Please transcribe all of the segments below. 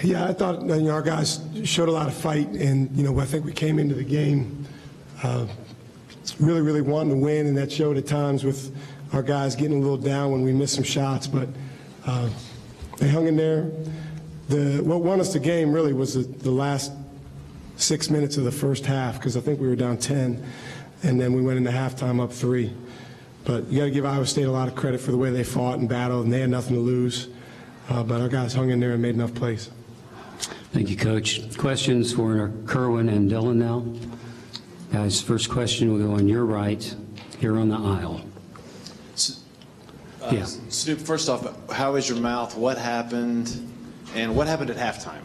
Yeah, I thought our guys showed a lot of fight, and I think we came into the game really wanting to win, and that showed at times with our guys getting a little down when we missed some shots, but they hung in there. What won us the game really was the last 6 minutes of the first half, because I think we were down 10, and then we went into halftime up 3. But you got to give Iowa State a lot of credit for the way they fought and battled, and they had nothing to lose. But our guys hung in there and made enough plays. Thank you, Coach. Questions for Kerwin and Dylan now? Guys, first question will go on your right, here on the aisle. Yeah. Snoop, first off, how is your mouth? What happened? And what happened at halftime?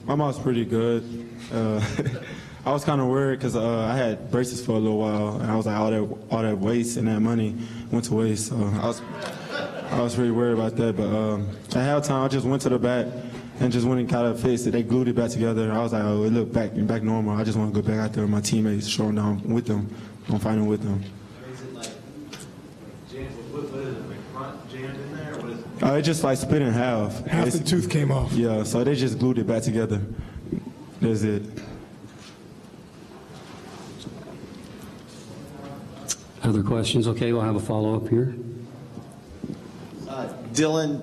My mouth's pretty good. I was kind of worried because I had braces for a little while, and I was like, all that waste and that money went to waste. So I was really worried about that. But at halftime, I just went to the back and just went and kind of fixed it. They glued it back together. I was like, oh, it looked back normal. I just want to go back out there with my teammates, showing down with them, I'm fighting with them. Is it like what is it, like front jammed in there? Or what is it? It just like split in half. Half the tooth came off. Yeah, so they just glued it back together. That's it. Other questions? Okay, we'll have a follow-up here. Dylan,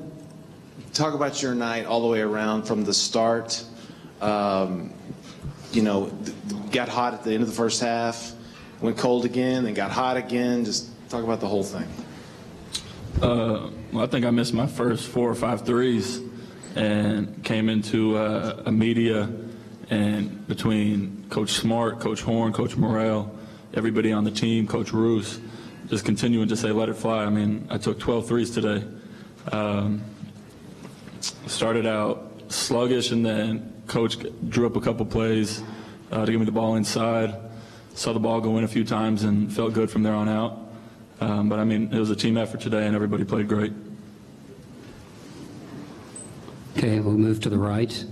talk about your night all the way around from the start. Got hot at the end of the first half, went cold again, then got hot again. Just talk about the whole thing. Well, I think I missed my first 4 or 5 threes and came into a media, and between Coach Smart, Coach Horn, Coach Morrell, everybody on the team, Coach Roos, just continuing to say, let it fly. I mean, I took 12 threes today. Started out sluggish, and then Coach drew up a couple plays to give me the ball inside. Saw the ball go in a few times and felt good from there on out. But, I mean, it was a team effort today, and everybody played great. Okay, we'll move to the right.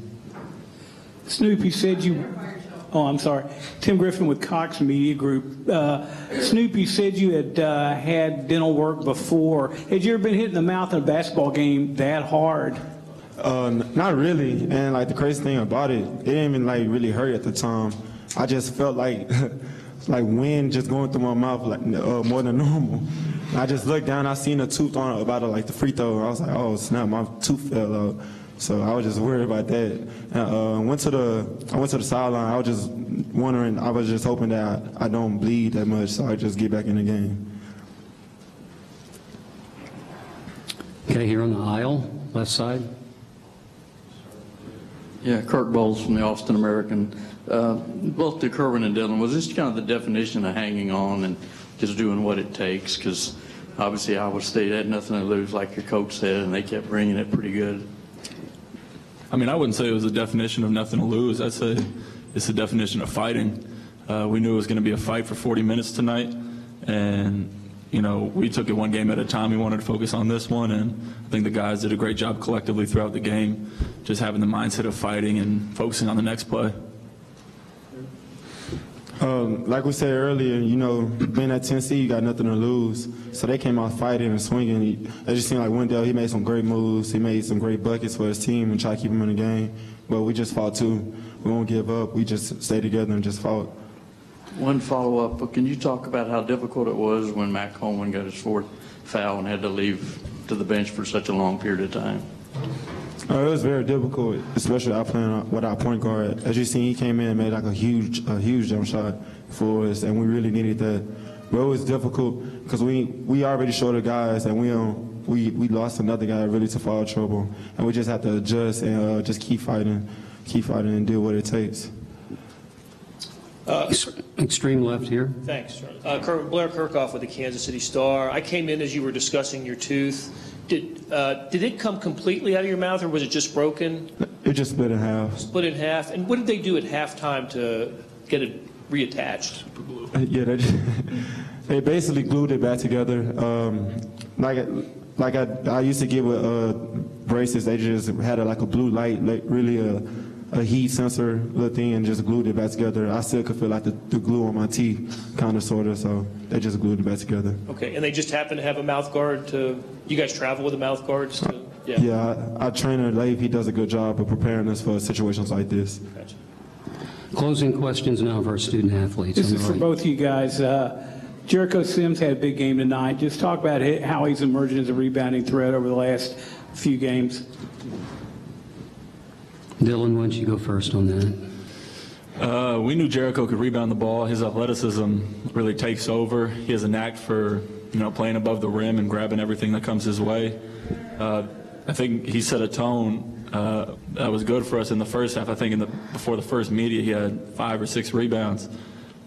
Snoop, you said you – oh, I'm sorry. Tim Griffin with Cox Media Group. Snoop, you said you had had dental work before. Had you ever been hit in the mouth in a basketball game that hard? Not really. And, like, the crazy thing about it, it didn't even, like, really hurt at the time. I just felt like like wind just going through my mouth like more than normal. And I just looked down, I seen a tooth on about like the free throw. I was like, oh snap, my tooth fell out. So I was just worried about that. And I went to the sideline. I was just wondering, I was just hoping that I don't bleed that much, so I just get back in the game. Okay, here on the aisle, left side. Yeah, Kirk Bowles from the Austin American. Both to Kerwin and Dylan, was this kind of the definition of hanging on and just doing what it takes? Because obviously Iowa State had nothing to lose, like your coach said, and they kept bringing it pretty good. I mean, I wouldn't say it was a definition of nothing to lose. I'd say it's a definition of fighting. We knew it was going to be a fight for 40 minutes tonight, and we took it one game at a time. We wanted to focus on this one, and I think the guys did a great job collectively throughout the game, just having the mindset of fighting and focusing on the next play. Like we said earlier, being at Tennessee, you got nothing to lose. So they came out fighting and swinging. It just seemed like Wendell, he made some great moves. He made some great buckets for his team and tried to keep him in the game. But we just fought too. We won't give up. We just stayed together and just fought. One follow-up, but can you talk about how difficult it was when Mac Coleman got his 4th foul and had to leave to the bench for such a long period of time? It was very difficult, especially out playing with our point guard. As you see, he came in and made like a huge jump shot for us, and we really needed that. But it was difficult because we already showed the guys, and we lost another guy really to foul trouble, and we just have to adjust and just keep fighting and do what it takes. Extreme left here. Thanks, Charlie. Blair Kirchhoff with the Kansas City Star. I came in as you were discussing your tooth. Did it come completely out of your mouth, or was it just broken? It just split in half. Split in half. And what did they do at halftime to get it reattached? Yeah, they basically glued it back together. Like I used to get with braces, they just had like a blue light, like really a heat sensor little thing, and just glued it back together. I still could feel like the glue on my teeth, kind of, sort of, so they just glued it back together. Okay, and they just happen to have a mouth guard to, you guys travel with the mouth guards to? Our trainer, Leif, he does a good job of preparing us for situations like this. Gotcha. Closing questions now for our student athletes. This on the is for right. both you guys. Jericho Sims had a big game tonight. Just talk about how he's emerging as a rebounding threat over the last few games. Dylan, why don't you go first on that? We knew Jericho could rebound the ball. His athleticism really takes over. He has a knack for, playing above the rim and grabbing everything that comes his way. I think he set a tone that was good for us in the first half. I think before the first media, he had 5 or 6 rebounds.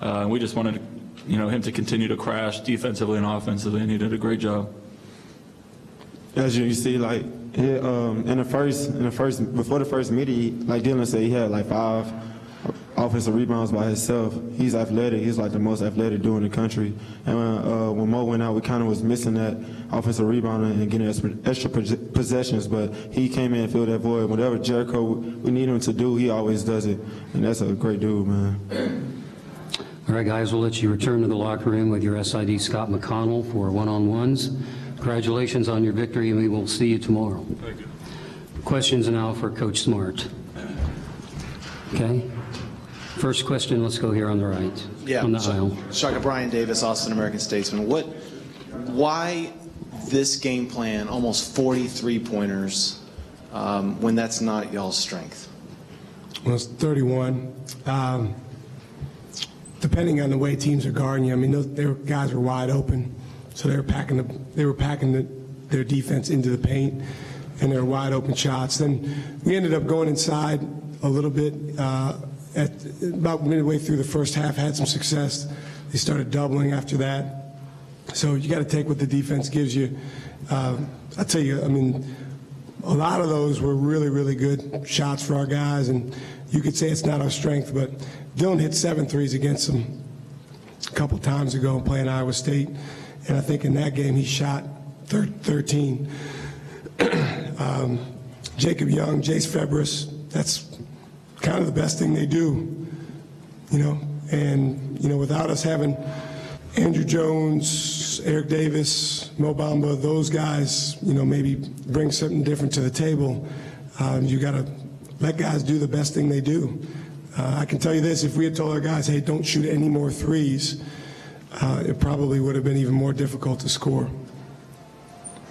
We just wanted him to continue to crash defensively and offensively, and he did a great job. As you see, like in the first before the first meeting, like Dylan said, he had like 5 offensive rebounds by himself. He's athletic. He's like the most athletic dude in the country. And when Mo went out, we kind of was missing that offensive rebounding and getting extra possessions. But he came in and filled that void. Whatever Jericho we need him to do, he always does it. And that's a great dude, man. All right, guys, we'll let you return to the locker room with your SID Scott McConnell for one-on-ones. Congratulations on your victory, and we will see you tomorrow. Thank you. Questions now for Coach Smart. Okay. First question, let's go here on the right, on the aisle. Shaka Brian Davis, Austin American Statesman. Why this game plan, almost 40 three-pointers, when that's not y'all's strength? Well, it's 31. Depending on the way teams are guarding you, I mean, guys were wide open, so they were packing their defense into the paint, and they were wide open shots. Then we ended up going inside a little bit at about midway through the first half, had some success. They started doubling after that. So you got to take what the defense gives you. I'll tell you, I mean, a lot of those were really, really good shots for our guys, and you could say it's not our strength, but Dylan hit 7 threes against them a couple times ago playing Iowa State, and I think in that game he shot 13. Jacob Young, Jace Febris, that's kind of the best thing they do, and, without us having Andrew Jones, Eric Davis, Mo Bamba, those guys, maybe bring something different to the table. You got to let guys do the best thing they do. I can tell you this, if we had told our guys, hey, don't shoot any more threes, it probably would have been even more difficult to score,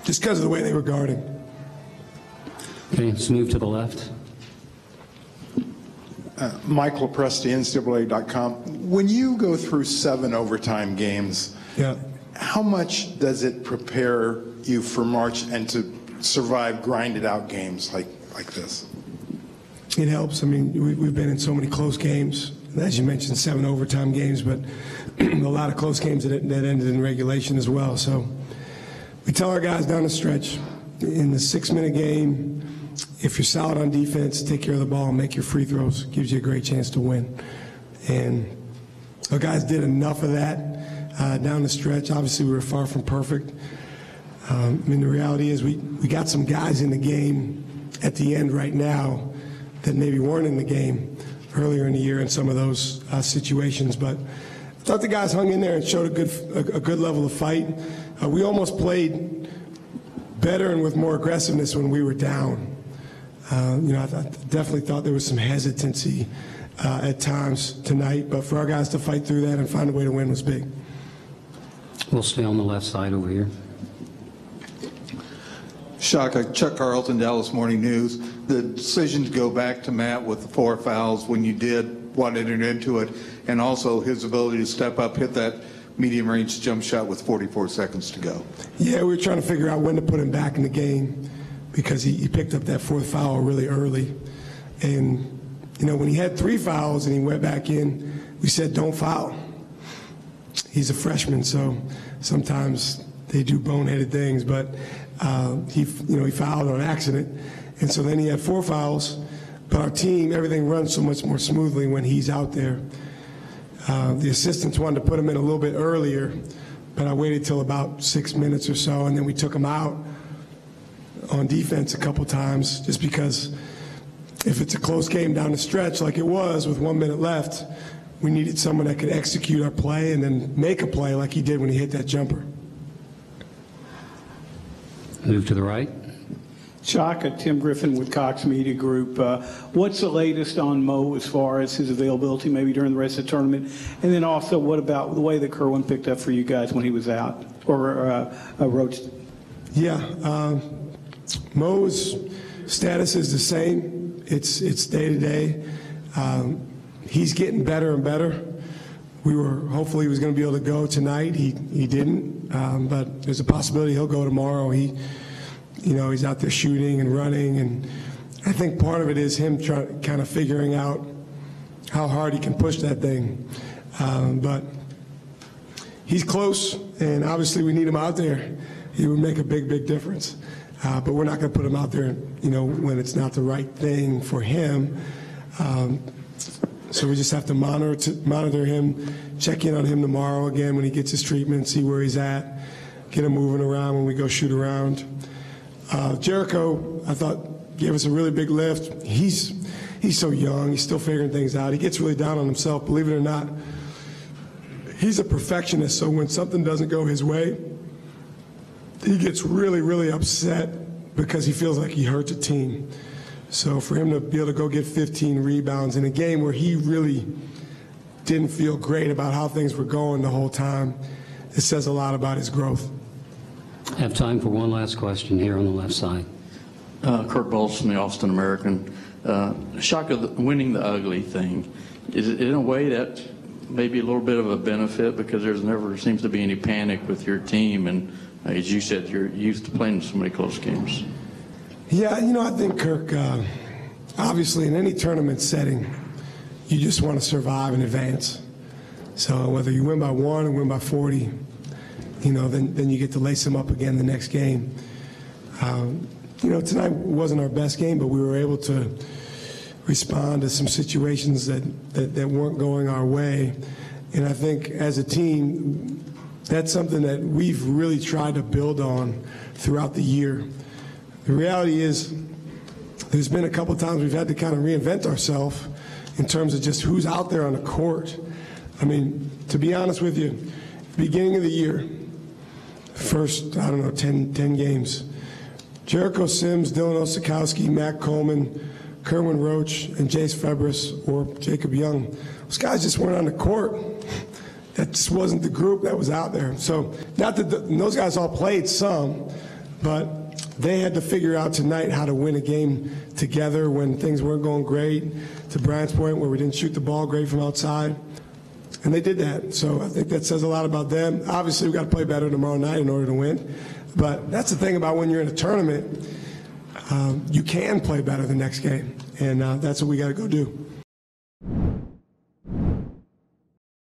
just because of the way they were guarding. Okay, let's move to the left. Michael Presti, NCAA.com. When you go through 7 overtime games, how much does it prepare you for March and to survive grinded out games like this? It helps. I mean, we've been in so many close games. As you mentioned, 7 overtime games, but a lot of close games that ended in regulation as well. So we tell our guys down the stretch, in the 6-minute game, if you're solid on defense, take care of the ball and make your free throws. Gives you a great chance to win. And our guys did enough of that down the stretch. Obviously, we were far from perfect. I mean, the reality is we got some guys in the game at the end right now that maybe weren't in the game earlier in the year in some of those situations. But I thought the guys hung in there and showed a good level of fight. We almost played better and with more aggressiveness when we were down. I definitely thought there was some hesitancy at times tonight, but for our guys to fight through that and find a way to win was big. We'll stay on the left side over here. Shaka, Chuck Carlton, Dallas Morning News. The decision to go back to Matt with the 4 fouls when you did wanted it into it, and also his ability to step up, hit that medium-range jump shot with 44 seconds to go. Yeah, we were trying to figure out when to put him back in the game because he picked up that 4th foul really early. And, when he had 3 fouls and he went back in, we said, don't foul. He's a freshman, so sometimes they do boneheaded things, but he fouled on accident. And so then he had 4 fouls, but our team, everything runs so much more smoothly when he's out there. The assistants wanted to put him in a little bit earlier, but I waited till about 6 minutes or so, and then we took him out on defense a couple times just because if it's a close game down the stretch like it was with 1 minute left, we needed someone that could execute our play and then make a play like he did when he hit that jumper. Move to the right. Shaka, Tim Griffin with Cox Media Group. What's the latest on Mo as far as his availability maybe during the rest of the tournament? And then also, what about the way that Kerwin picked up for you guys when he was out or Roach? Yeah, Mo's status is the same. It's day to day. He's getting better and better. We were hopefully he was going to be able to go tonight. He didn't, but there's a possibility he'll go tomorrow. He's out there shooting and running, and I think part of it is him kind of figuring out how hard he can push that thing. But he's close, and obviously we need him out there. He would make a big, big difference. But we're not going to put him out there, when it's not the right thing for him. So we just have to monitor him, check in on him tomorrow again when he gets his treatment, see where he's at, get him moving around when we go shoot around. Jericho, I thought, gave us a really big lift. He's so young. He's still figuring things out. He gets really down on himself, believe it or not. He's a perfectionist, so when something doesn't go his way, he gets really, really upset because he feels like he hurts a team. So for him to be able to go get 15 rebounds in a game where he really didn't feel great about how things were going the whole time, it says a lot about his growth. I have time for one last question here on the left side. Kurt Bowles from the Austin American. Shaka, winning the ugly thing, is it in a way that maybe a little bit of a benefit because there's never seems to be any panic with your team, and as you said, you're used to playing so many close games? Yeah, I think, Kirk, obviously in any tournament setting, you just want to survive in advance. So whether you win by 1 or win by 40, then you get to lace them up again the next game. Tonight wasn't our best game, but we were able to respond to some situations that weren't going our way. And I think as a team, that's something that we've really tried to build on throughout the year. The reality is there's been a couple of times we've had to kind of reinvent ourselves in terms of just who's out there on the court. I mean, to be honest with you, beginning of the year, first, 10 games, Jericho Sims, Dylan Osikowski, Matt Coleman, Kerwin Roach, and Jace Febris or Jacob Young, those guys just weren't on the court. That just wasn't the group that was out there. So not that those guys all played some, but they had to figure out tonight how to win a game together when things weren't going great, to Brian's point where we didn't shoot the ball great from outside. And they did that. So I think that says a lot about them. Obviously, we've got to play better tomorrow night in order to win. But that's the thing about when you're in a tournament, you can play better the next game. And that's what we got to go do.